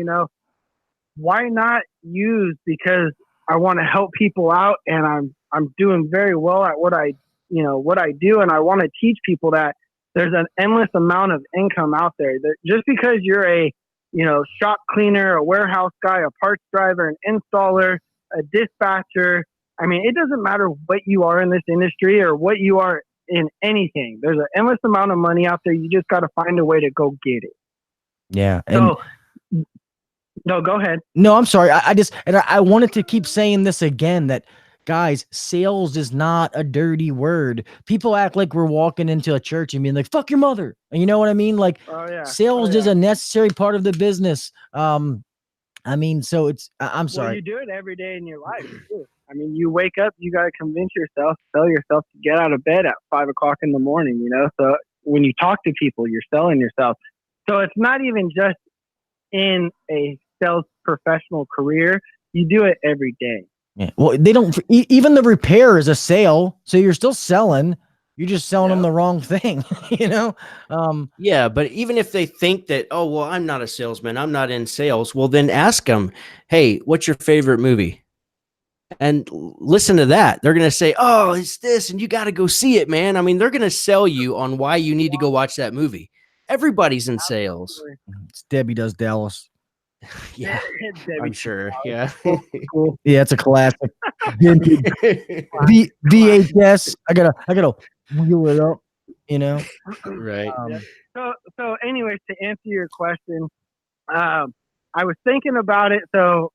why not use, because I want to help people out and I'm doing very well at what I do. And I want to teach people that there's an endless amount of income out there, that just because you're a, shop cleaner, a warehouse guy, a parts driver, an installer, a dispatcher. I mean, it doesn't matter what you are in this industry or what you are in anything. There's an endless amount of money out there. You just got to find a way to go get it. Yeah. No, go ahead. No, I'm sorry. I wanted to keep saying this again, that guys, sales is not a dirty word. People act like we're walking into a church and being like, fuck your mother. You know what I mean? Like, sales is a necessary part of the business. I mean, so I'm sorry. Well, you do it every day in your life too. I mean, you wake up, you got to convince yourself, tell yourself to get out of bed at 5 o'clock in the morning, So when you talk to people, you're selling yourself. So it's not even just in a sales professional career. You do it every day. Yeah. Well, they don't, even the repair is a sale. So you're still selling. You're just selling them the wrong thing, Yeah, but even if they think that, oh, well, I'm not a salesman, I'm not in sales, well, then ask them, hey, what's your favorite movie? And listen to that. They're going to say, oh, it's this, and you got to go see it, man. I mean, they're going to sell you on why you need to go watch that movie. Everybody's in sales. It's Debbie Does Dallas. Yeah, I'm sure. Yeah. Yeah, it's a classic. VHS. I gotta wheel it up, you know. Right. Um, So anyways, to answer your question, I was thinking about it. So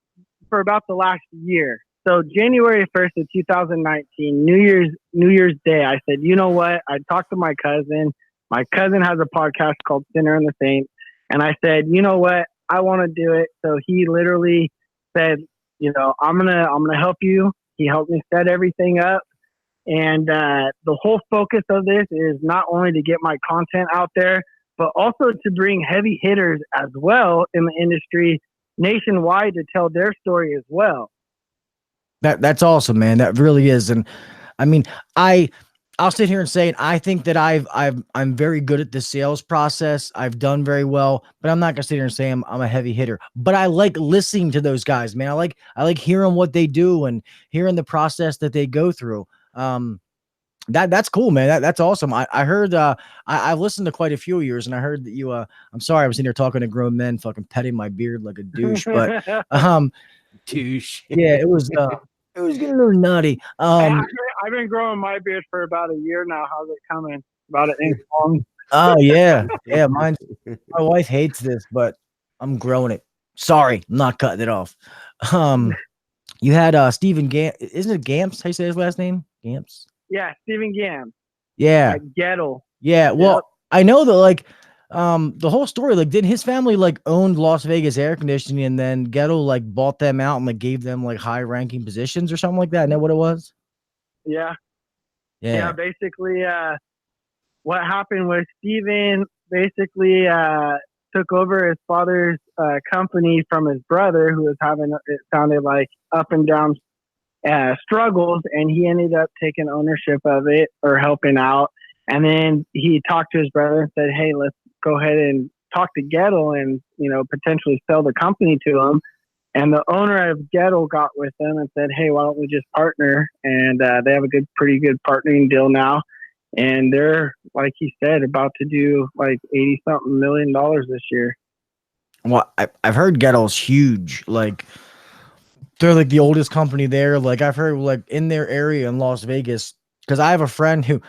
for about the last year, so January 1st of 2019, New Year's Day, I said, you know what? I talked to my cousin. My cousin has a podcast called Sinner and the Saint, and I said, you know what? I want to do it. So he literally said, you know, I'm gonna help you. He helped me set everything up. And the whole focus of this is not only to get my content out there, but also to bring heavy hitters as well in the industry nationwide to tell their story as well. that's awesome, man. That really is. And I mean, I'll sit here and say it. I think that I'm very good at the sales process. I've done very well, but I'm not gonna sit here and say I'm a heavy hitter. But I like listening to those guys, man. I like hearing what they do and hearing the process that they go through. That's cool, man. That's awesome. I heard I've listened to quite a few of yours, and I heard that you I'm sorry I was in here talking to grown men, fucking petting my beard like a douche, but Douche. yeah, it was getting a little nutty. I've been growing my beard for about a year now. How's it coming? About an inch long. Oh yeah, yeah. My wife hates this, but I'm growing it. Sorry, I'm not cutting it off. You had Stephen Gamp. Isn't it Gamps? How you say his last name? Gamps. Yeah, Stephen Gam. Yeah, Gettle. yeah. Well, Yep. I know that like the whole story. Like, did his family like owned Las Vegas Air Conditioning, and then Ghetto like bought them out and like gave them like high ranking positions or something like that? Isn't that what it was? Yeah. Yeah. Yeah, basically, what happened was Steven basically took over his father's company from his brother, who was having, it sounded like, up and down struggles, and he ended up taking ownership of it or helping out. And then he talked to his brother and said, hey, let's go ahead and talk to Gettle and, you know, potentially sell the company to him. And the owner of Gettle got with them and said, hey, why don't we just partner? And they have a pretty good partnering deal now. And they're, like he said, about to do like $80-something million this year. Well, I've heard Gettle's huge. Like, they're like the oldest company there. Like, I've heard like in their area in Las Vegas, because I have a friend who,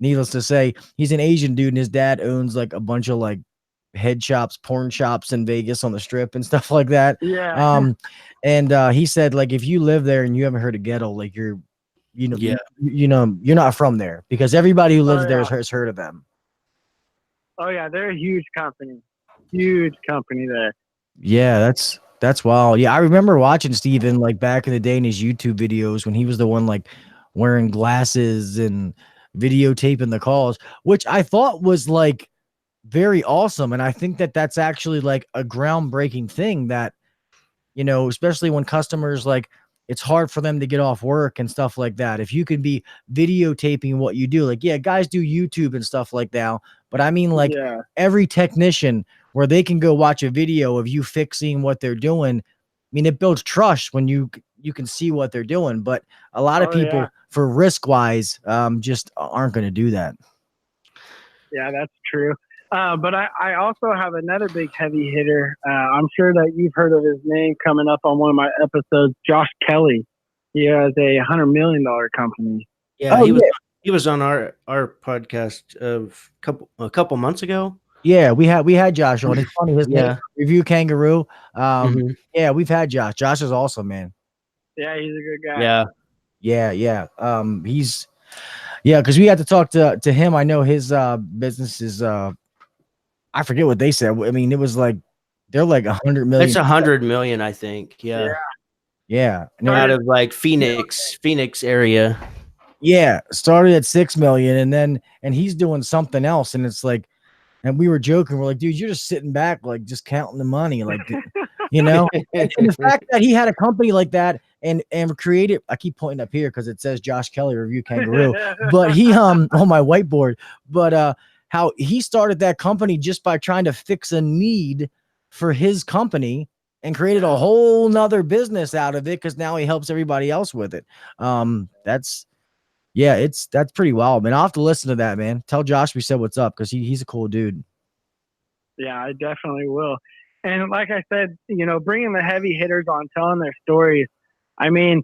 needless to say, he's an Asian dude, and his dad owns like a bunch of like head shops, porn shops in Vegas on the Strip and stuff like that. Yeah. And he said like if you live there and you haven't heard of Ghetto, like you're not from there, because everybody who lives there has heard of them. Oh yeah, they're a huge company there. Yeah, that's wild. Yeah, I remember watching Steven like back in the day in his YouTube videos when he was the one like wearing glasses and videotaping the calls, which I thought was like very awesome. And I think that that's actually like a groundbreaking thing that, you know, especially when customers like, it's hard for them to get off work and stuff like that. If you could be videotaping what you do, like, yeah, guys do YouTube and stuff like that. But I mean, like every technician where they can go watch a video of you fixing what they're doing. I mean, it builds trust when you can see what they're doing. But a lot of people for risk wise, just aren't going to do that. Yeah, that's true. But I also have another big heavy hitter. I'm sure that you've heard of his name coming up on one of my episodes, Josh Kelly. He has a $100 million company. Yeah, he was on our podcast a couple months ago. Yeah, we had Josh on. It's funny, his name, Review Kangaroo. Yeah, we've had Josh. Josh is awesome, man. Yeah, he's a good guy. Yeah. He's because we had to talk to him. I know his business is I forget what they said. I mean, it was like they're like 100 million. It's 100 million, I think. Yeah. Out of like Phoenix area. Yeah, started at 6 million, and he's doing something else, and it's like, and we were joking, we're like, dude, you're just sitting back, like just counting the money, like, you know. And the fact that he had a company like that and created, I keep pointing up here because it says Josh Kelly Review Kangaroo, but he on my whiteboard, but how he started that company just by trying to fix a need for his company and created a whole nother business out of it because now he helps everybody else with it. That's pretty wild, man. I'll have to listen to that, man. Tell Josh we said what's up because he's a cool dude. Yeah, I definitely will. And like I said, you know, bringing the heavy hitters on, telling their stories. I mean,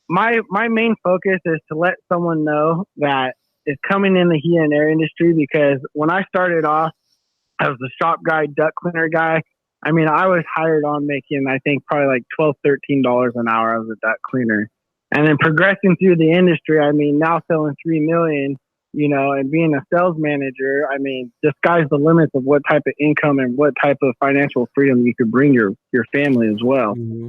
my main focus is to let someone know that is coming in the heat and air industry, because when I started off as the shop guy, duct cleaner guy, I mean, I was hired on making, I think, probably like $12, $13 an hour as a duct cleaner. And then progressing through the industry, I mean, now selling $3 million, you know, and being a sales manager, I mean, the sky's the limits of what type of income and what type of financial freedom you could bring your family as well. Mm-hmm.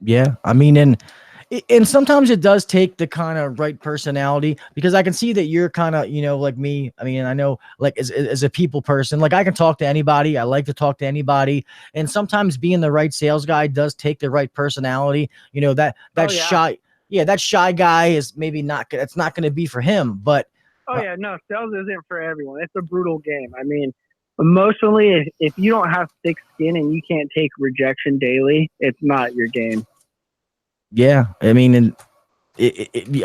Yeah, I mean, and sometimes it does take the kind of right personality, because I can see that you're kind of, you know, like me. I mean, I know, like, as a people person, like, I can talk to anybody. I like to talk to anybody. And sometimes being the right sales guy does take the right personality. You know, that shy, that shy guy is maybe not, it's not going to be for him, but. Oh yeah, no, sales isn't for everyone. It's a brutal game. I mean, emotionally, if you don't have thick skin and you can't take rejection daily, it's not your game. Yeah, I mean, and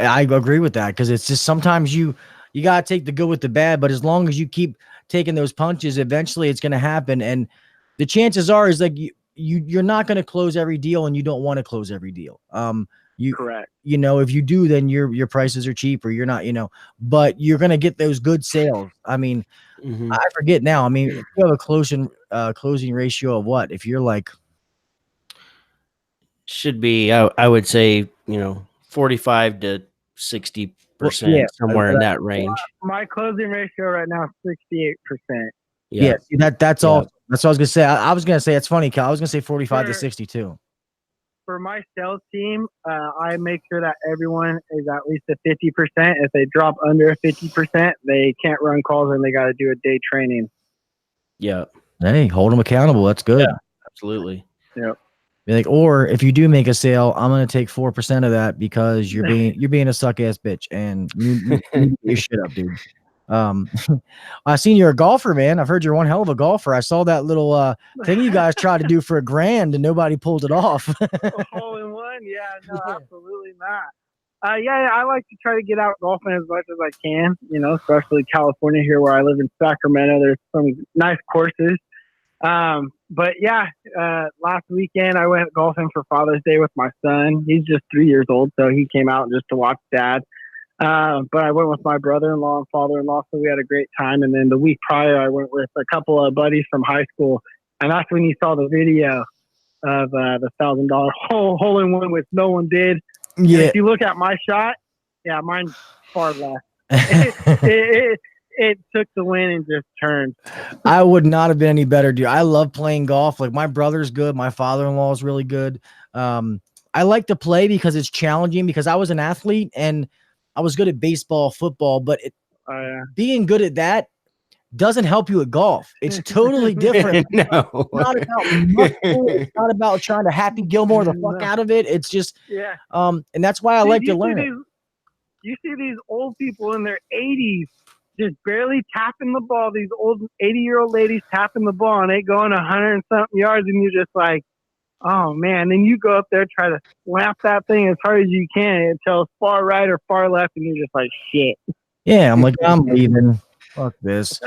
I agree with that, because it's just sometimes you gotta take the good with the bad, but as long as you keep taking those punches, eventually it's gonna happen. And the chances are is like you're not gonna close every deal, and you don't want to close every deal. Correct. You know, if you do, then your prices are cheap, or you're not, you know, but you're gonna get those good sales. I mean, Mm-hmm. I forget now. I mean, if you have a closing ratio of what? If you're like, Should be, I would say, 45 to 60%, somewhere in that range. My closing ratio right now is 68%. Yeah, see, that's all. That's what I was gonna say. I was gonna say, it's funny, Cal. I was gonna say 45 to 62. For my sales team, I make sure that everyone is at least at 50%. If they drop under 50%, they can't run calls, and they got to do a day training. Yeah. Hey, hold them accountable. That's good. Yeah, absolutely. Yep. Be like, or if you do make a sale, I'm gonna take 4% of that, because you're being a suck ass bitch, and you get your shit up, dude. I seen you're a golfer, man. I've heard you're one hell of a golfer. I saw that little thing you guys tried to do for $1,000 and nobody pulled it off. Hole in one? Yeah, no, absolutely not. Yeah, I like to try to get out golfing as much as I can, especially California here where I live in Sacramento. There's some nice courses. But yeah, last weekend I went golfing for Father's Day with my son. He's just 3 years old, so he came out just to watch Dad. But I went with my brother-in-law and father-in-law, so we had a great time. And then the week prior, I went with a couple of buddies from high school, and that's when you saw the video of the $1,000 hole in one, which no one did. Yeah. And if you look at my shot, yeah, mine's far left. It took the win and just turned. I would not have been any better, dude. I love playing golf. Like, my brother's good. My father-in-law is really good. I like to play because it's challenging, because I was an athlete and I was good at baseball, football, but being good at that doesn't help you at golf. It's totally different. No. It's not about muscle. It's not about trying to Happy Gilmore the fuck out of it. It's just, and that's why I like to learn it. You see these old people in their 80s just barely tapping the ball. These old 80-year-old ladies tapping the ball, and they going 100 and something yards, and you're just like, oh man. Then you go up there, try to slap that thing as hard as you can until it's far right or far left, and you're just like, shit. Yeah, I'm like, I'm leaving. Fuck this.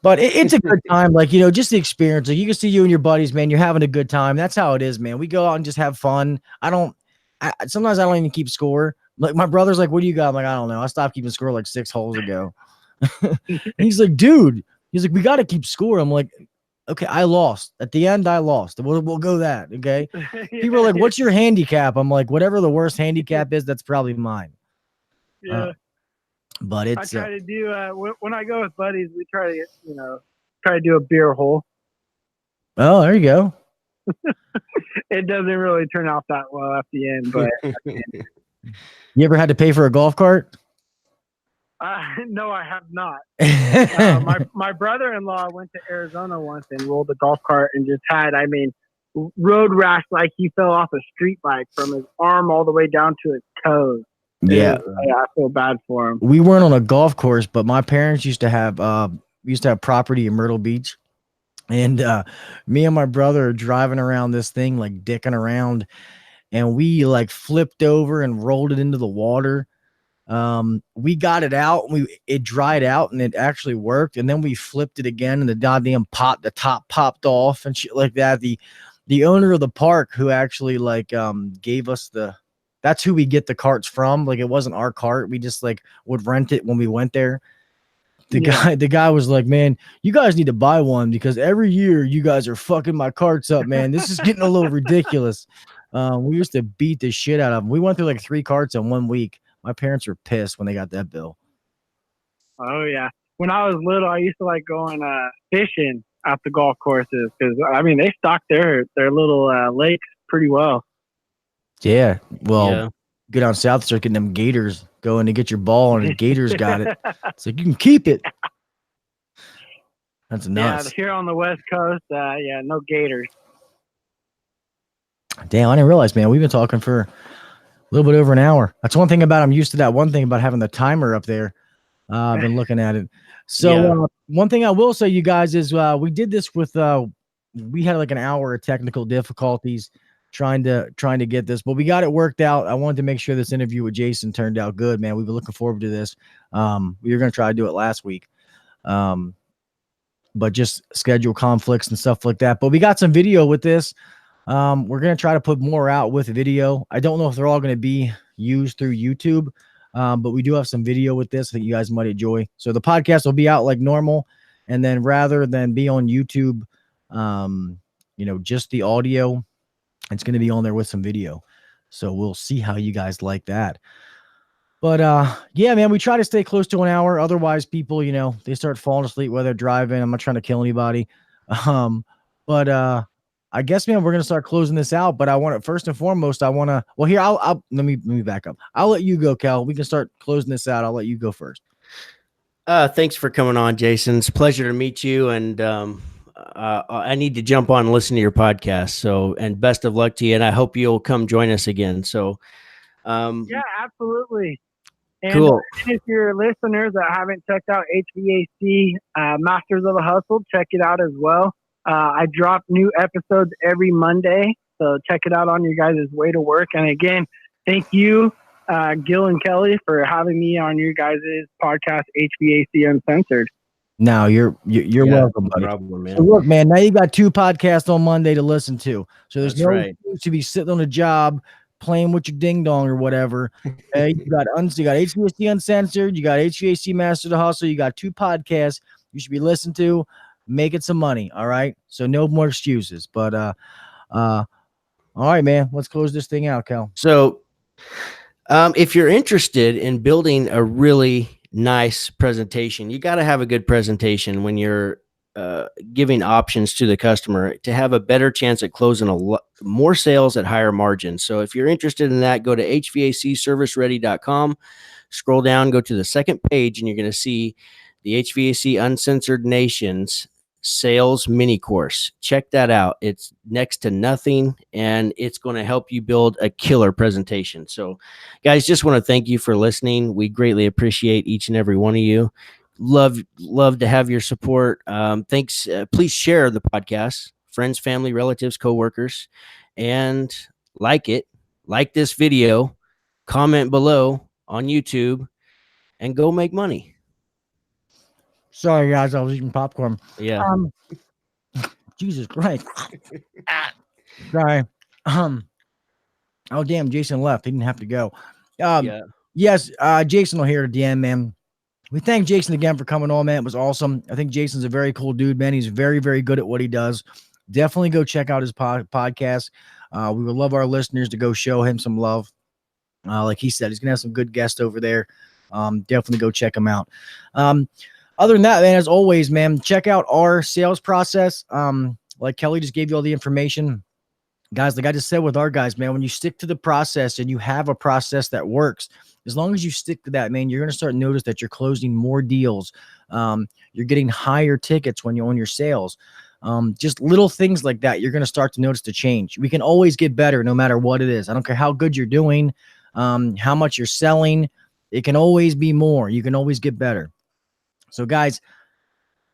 But it's a good time. Like, just the experience. Like, you can see you and your buddies, man. You're having a good time. That's how it is, man. We go out and just have fun. Sometimes I don't even keep score. Like, my brother's like, what do you got? I'm like, I don't know. I stopped keeping score like 6 holes ago. He's like, dude. He's like, we got to keep score. I'm like, okay, I lost. At the end, I lost. We'll go that, okay? People are like, what's your handicap? I'm like, whatever the worst handicap is, that's probably mine. Yeah. But it's... I try to do, when I go with buddies, we try to do a beer hole. Oh, there you go. It doesn't really turn out that well at the end, but... You ever had to pay for a golf cart? No, I have not. My brother-in-law went to Arizona once and rolled a golf cart and just had, road rash like he fell off a street bike from his arm all the way down to his toes. Yeah. I feel bad for him. We weren't on a golf course, but my parents used to have property in Myrtle Beach. And me and my brother are driving around this thing, like dicking around, and we like flipped over and rolled it into the water. We got it out, it dried out, and it actually worked. And then we flipped it again, and the top popped off and shit like that. The owner of the park, who actually gave us the that's who we get the carts from. Like, it wasn't our cart. We just like would rent it when we went there. The guy was like, man, you guys need to buy one because every year you guys are fucking my carts up, man. This is getting a little ridiculous. We used to beat the shit out of them. We went through like 3 carts in 1 week. My parents were pissed when they got that bill. Oh yeah. When I was little, I used to like going fishing at the golf courses because I mean they stock their little lakes pretty well. Yeah. Well, go down south, start getting them gators going to get your ball, and the gators got it. It's like, you can keep it. That's nuts. Yeah, here on the West Coast, no gators. Damn, I didn't realize, man. We've been talking for a little bit over an hour. That's one thing about, I'm used to that one thing about having the timer up there. I've been looking at it. So one thing I will say, you guys, is we did this with we had like an hour of technical difficulties trying to get this, but we got it worked out. I wanted to make sure this interview with Jason turned out good, man. We've been looking forward to this. We were going to try to do it last week, but just schedule conflicts and stuff like that. But we got some video with this. We're going to try to put more out with video. I don't know if they're all going to be used through YouTube, but we do have some video with this that you guys might enjoy. So the podcast will be out like normal, and then rather than be on YouTube, just the audio, it's going to be on there with some video. So we'll see how you guys like that. But yeah, man, we try to stay close to an hour. Otherwise, people, they start falling asleep while they're driving. I'm not trying to kill anybody. But I guess, man, we're going to start closing this out. But I want to, first and foremost, here, I'll let me back up. I'll let you go, Cal. We can start closing this out. I'll let you go first. Thanks for coming on, Jason. It's a pleasure to meet you. And I need to jump on and listen to your podcast. So, and best of luck to you. And I hope you'll come join us again. So, yeah, absolutely. And cool. If you're listeners that haven't checked out HVAC Masters of the Hustle, check it out as well. I drop new episodes every Monday, so check it out on your guys' way to work. And again, thank you, Gil and Kelly, for having me on your guys' podcast, HVAC Uncensored. No, you're welcome, buddy. Problem, man. So look, man, now you got 2 podcasts on Monday to listen to. So there's That's no right. excuse to be sitting on a job playing with your ding dong or whatever. You got HVAC Uncensored, you got HVAC Master the Hustle, you got 2 podcasts you should be listening to, making some money. All right. So no more excuses. But all right, man, let's close this thing out, Cal. So if you're interested in building a really nice presentation, you got to have a good presentation when you're giving options to the customer to have a better chance at closing more sales at higher margins. So if you're interested in that, go to hvacserviceready.com, scroll down, go to the second page, and you're going to see the HVAC Uncensored Nations sales mini course. Check that out. It's next to nothing, and it's going to help you build a killer presentation. So guys, just want to thank you for listening. We greatly appreciate each and every one of you. Love to have your support. Thanks. Please share the podcast, friends, family, relatives, coworkers, and like this video, comment below on YouTube, and go make money. Sorry, guys, I was eating popcorn. Yeah. Jesus Christ. Sorry. Oh, damn, Jason left. He didn't have to go. Yes, Jason will hear at the end, man. We thank Jason again for coming on, man. It was awesome. I think Jason's a very cool dude, man. He's very, very good at what he does. Definitely go check out his podcast. We would love our listeners to go show him some love. Like he said, he's going to have some good guests over there. Definitely go check him out. Other than that, man, as always, man, check out our sales process. Like Kelly just gave you all the information. Guys, like I just said with our guys, man, when you stick to the process and you have a process that works, as long as you stick to that, man, you're going to start to notice that you're closing more deals. You're getting higher tickets when you own your sales. Just little things like that, you're going to start to notice the change. We can always get better no matter what it is. I don't care how good you're doing, how much you're selling. It can always be more. You can always get better. So, guys,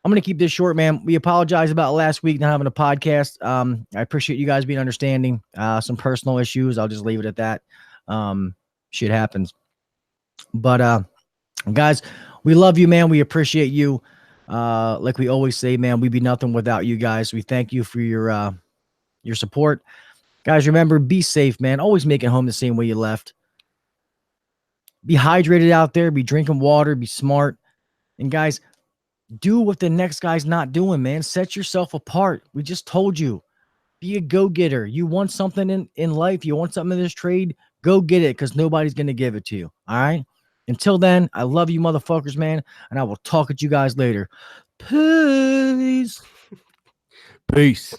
I'm going to keep this short, man. We apologize about last week not having a podcast. I appreciate you guys being understanding. Some personal issues. I'll just leave it at that. Shit happens. But, guys, we love you, man. We appreciate you. Like we always say, man, we'd be nothing without you guys. We thank you for your support. Guys, remember, be safe, man. Always make it home the same way you left. Be hydrated out there. Be drinking water. Be smart. And guys, do what the next guy's not doing, man. Set yourself apart. We just told you. Be a go-getter. You want something in life. You want something in this trade. Go get it because nobody's going to give it to you. All right? Until then, I love you motherfuckers, man. And I will talk at you guys later. Peace. Peace.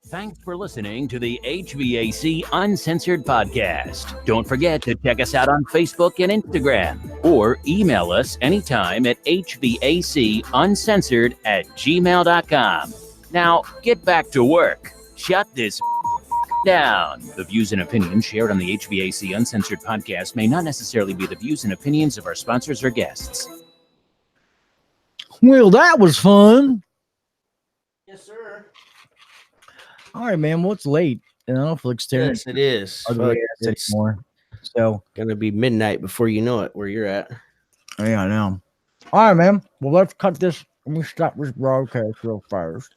Thanks for listening to the HVAC Uncensored podcast. Don't forget to check us out on Facebook and Instagram or email us anytime at hvacuncensored@gmail.com. Now, get back to work. Shut this down. The views and opinions shared on the HVAC Uncensored podcast may not necessarily be the views and opinions of our sponsors or guests. Well, that was fun. Yes, sir. All right, man. Well, it's late. And I don't feel like staring. Yes, it is. Ugly ass It's anymore. So, gonna be midnight before you know it where you're at. yeah, I know. All right, man. Well, let's cut this. Let me stop this broadcast real fast.